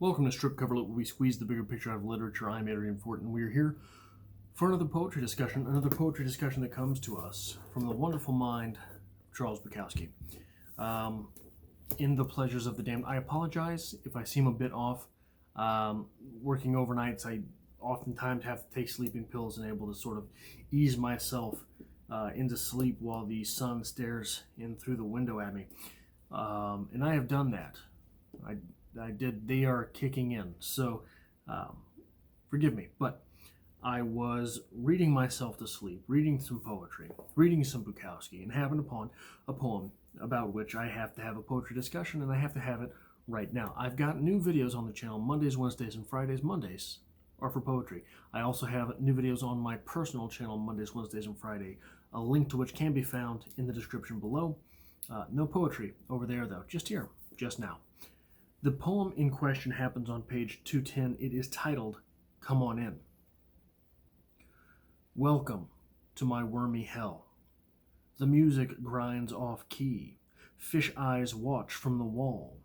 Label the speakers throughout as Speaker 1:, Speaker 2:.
Speaker 1: Welcome to Strip Cover Lit, where we squeeze the bigger picture out of literature. I'm Adrian Fortin. We are here for another poetry discussion that comes to us from the wonderful mind of Charles Bukowski. In The Pleasures of the Damned. I apologize if I seem a bit off. Working overnights, I oftentimes have to take sleeping pills and able to sort of ease myself into sleep while the sun stares in through the window at me. And I have done that. I did. They are kicking in. So forgive me. But I was reading myself to sleep, reading some poetry, reading some Bukowski, and happened upon a poem about which I have to have a poetry discussion, and I have to have it right now. I've got new videos on the channel Mondays, Wednesdays, and Fridays. Mondays are for poetry. I also have new videos on my personal channel Mondays, Wednesdays, and Friday, a link to which can be found in the description below. No poetry over there, though. Just here, just now. The poem in question happens on page 210. It is titled, Come On In. Welcome to my wormy hell. The music grinds off key. Fish eyes watch from the wall.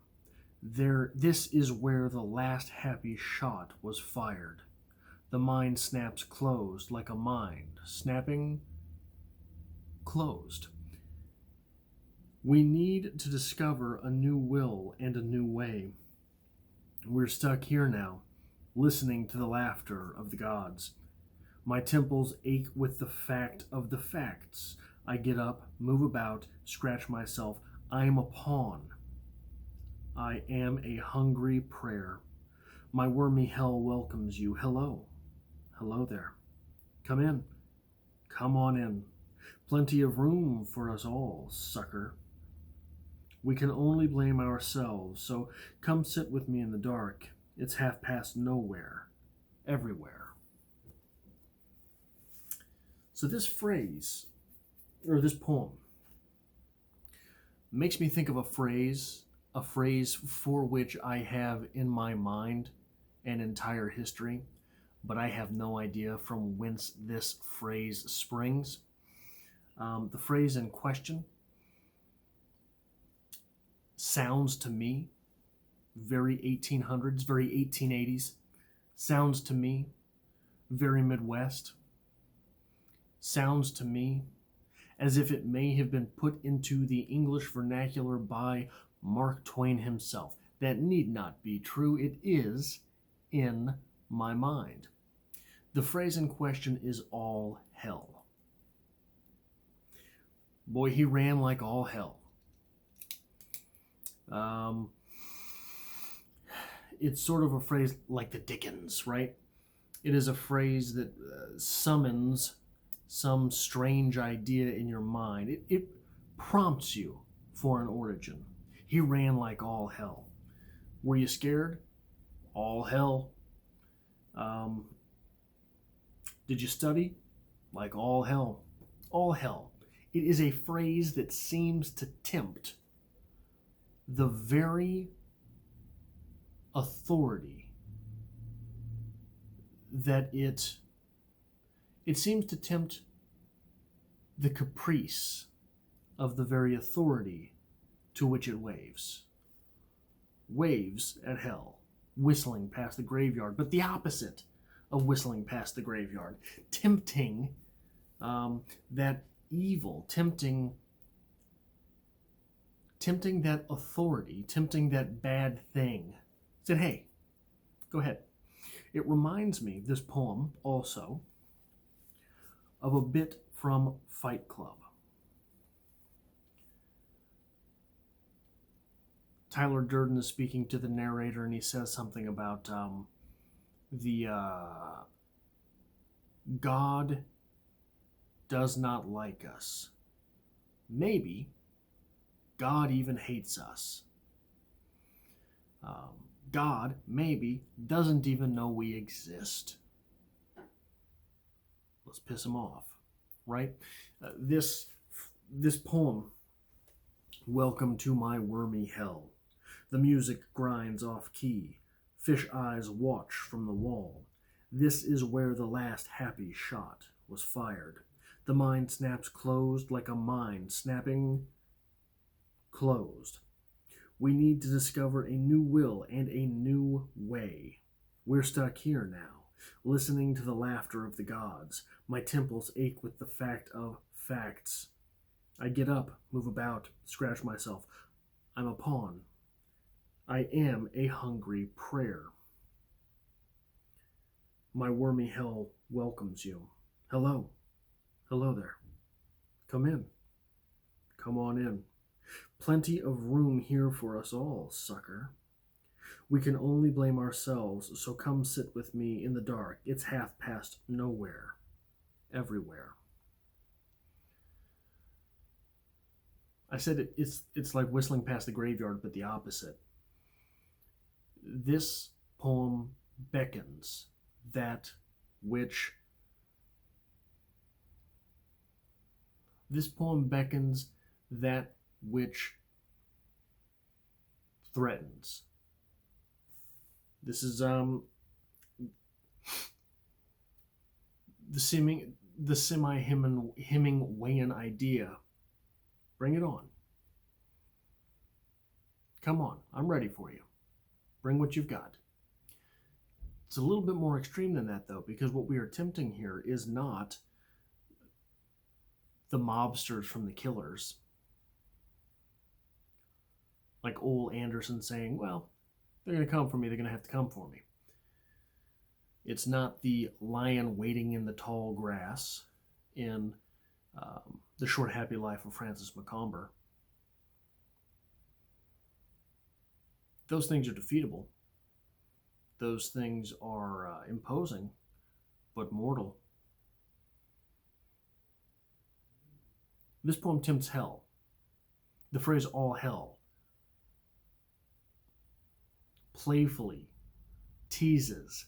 Speaker 1: This is where the last happy shot was fired. The mind snaps closed like a mind, snapping closed. We need to discover a new will and a new way. We're stuck here now, listening to the laughter of the gods. My temples ache with the fact of the facts. I get up, move about, scratch myself. I am a pawn. I am a hungry prayer. My wormy hell welcomes you. Hello. Hello there. Come in. Come on in. Plenty of room for us all, sucker. We can only blame ourselves, so come sit with me in the dark. It's half past nowhere, everywhere. So this phrase, or this poem, makes me think of a phrase for which I have in my mind an entire history, but I have no idea from whence this phrase springs. The phrase in question sounds to me very 1800s, very 1880s. Sounds to me very Midwest. Sounds to me as if it may have been put into the English vernacular by Mark Twain himself. That need not be true. It is in my mind. The phrase in question is all hell. Boy, he ran like all hell. It's sort of a phrase like the Dickens, right? It is a phrase that summons some strange idea in your mind. It prompts you for an origin. He ran like all hell. Were you scared? All hell. Did you study? Like all hell. All hell. It is a phrase that seems to tempt the very authority that it seems to tempt the caprice of the very authority to which it waves. Waves at hell, whistling past the graveyard, but the opposite of whistling past the graveyard, tempting that evil, tempting that authority, tempting that bad thing. Said, hey, go ahead. It reminds me, this poem also, of a bit from Fight Club. Tyler Durden is speaking to the narrator, and he says something about God does not like us. Maybe God even hates us. God maybe doesn't even know we exist. Let's piss him off, right? This poem, Welcome to my wormy hell. The music grinds off key. Fish eyes watch from the wall. This is where the last happy shot was fired. The mind snaps closed like a mind snapping closed. We need to discover a new will and a new way. We're stuck here now, listening to the laughter of the gods. My temples ache with the fact of facts. I get up, move about, scratch myself. I'm a pawn. I am a hungry prayer. My wormy hell welcomes you. Hello. Hello there. Come in. Come on in. Plenty of room here for us all, sucker. We can only blame ourselves, so come sit with me in the dark. It's half past nowhere. Everywhere. I said it's like whistling past the graveyard, but the opposite. This poem beckons that which threatens. This is the semi-Hemingwayan idea. Bring it on. Come on, I'm ready for you. Bring what you've got. It's a little bit more extreme than that, though, because what we are attempting here is not the mobsters from The Killers. Like Ole Anderson saying, well, they're going to come for me, they're going to have to come for me. It's not the lion waiting in the tall grass in The Short Happy Life of Francis Macomber. Those things are defeatable. Those things are imposing, but mortal. This poem tempts hell. The phrase all hell playfully teases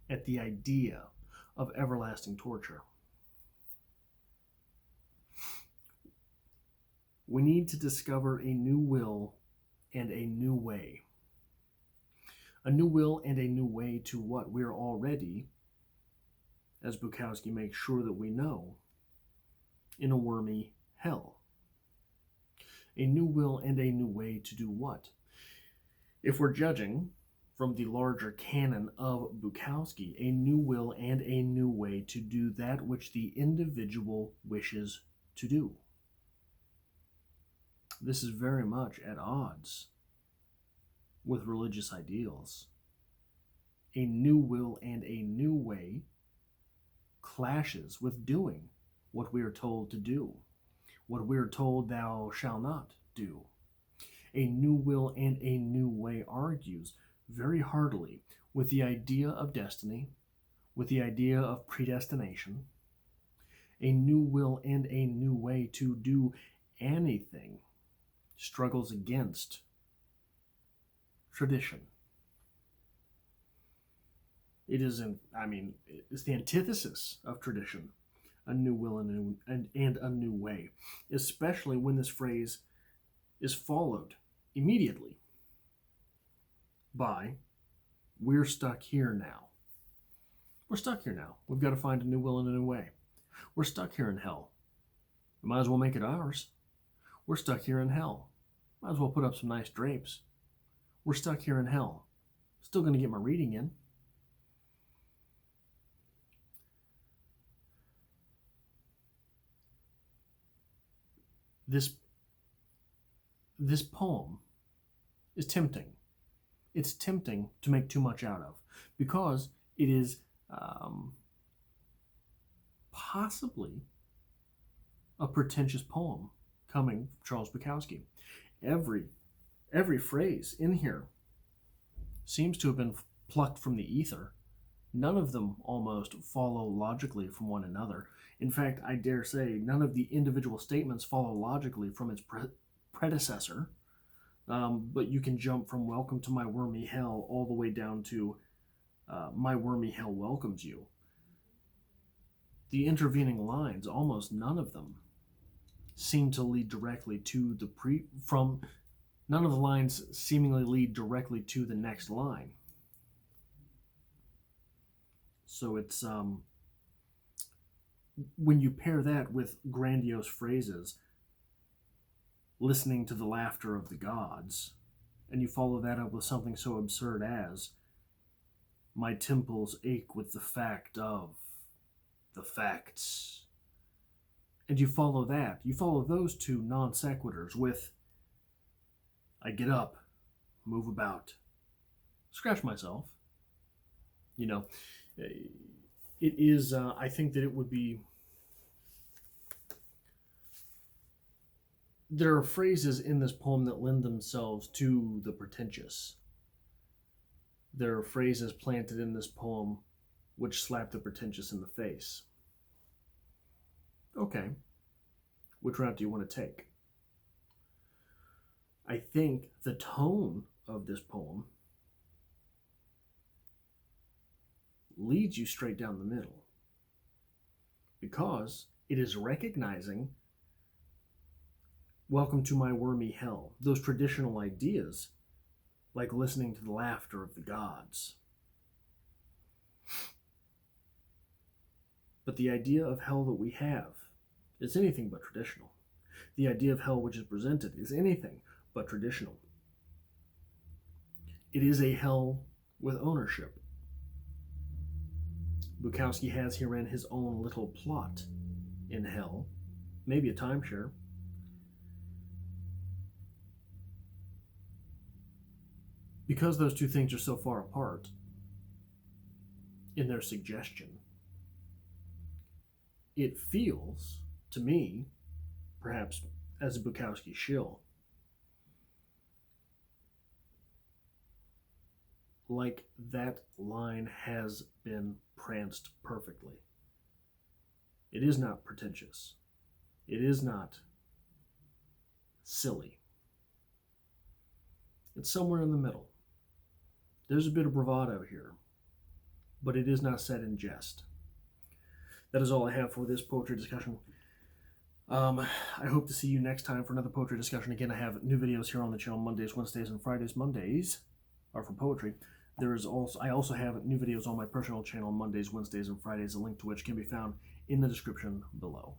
Speaker 1: at the idea of everlasting torture. We need to discover a new will and a new way. A new will and a new way to what? We're already, as Bukowski makes sure that we know, in a wormy hell. A new will and a new way to do what? If we're judging from the larger canon of Bukowski, a new will and a new way to do that which the individual wishes to do. This is very much at odds with religious ideals. A new will and a new way clashes with doing what we are told to do, what we are told thou shalt not do. A new will and a new way argues very heartily with the idea of destiny, with the idea of predestination. A new will and a new way to do anything struggles against tradition. It's the antithesis of tradition, a new will and a new way, especially when this phrase is followed immediately by, we're stuck here now. We're stuck here now. We've got to find a new will and a new way. We're stuck here in hell. We might as well make it ours. We're stuck here in hell. Might as well put up some nice drapes. We're stuck here in hell. Still going to get my reading in. This poem is tempting. It's tempting to make too much out of because it is possibly a pretentious poem coming from Charles Bukowski. Every phrase in here seems to have been plucked from the ether. None of them almost follow logically from one another. In fact, I dare say none of the individual statements follow logically from its predecessor. But you can jump from welcome to my wormy hell all the way down to my wormy hell welcomes you. The intervening lines, almost none of them seem to lead directly to none of the lines seemingly lead directly to the next line. So it's, when you pair that with grandiose phrases, listening to the laughter of the gods, and you follow that up with something so absurd as, my temples ache with the fact of the facts. And you follow those two non sequiturs with, I get up, move about, scratch myself. You know, it is, I think that it would be, there are phrases in this poem that lend themselves to the pretentious. There are phrases planted in this poem which slap the pretentious in the face. Okay, which route do you want to take? I think the tone of this poem leads you straight down the middle, because it is recognizing, welcome to my wormy hell, those traditional ideas, like listening to the laughter of the gods. But the idea of hell that we have is anything but traditional. The idea of hell which is presented is anything but traditional. It is a hell with ownership. Bukowski has herein his own little plot in hell, maybe a timeshare. Because those two things are so far apart in their suggestion, it feels to me, perhaps as a Bukowski shill, like that line has been pranced perfectly. It is not pretentious. It is not silly. It's somewhere in the middle. There's a bit of bravado here, but it is not said in jest. That is all I have for this poetry discussion. I hope to see you next time for another poetry discussion. Again, I have new videos here on the channel Mondays, Wednesdays, and Fridays. Mondays are for poetry. I also have new videos on my personal channel Mondays, Wednesdays, and Fridays, a link to which can be found in the description below.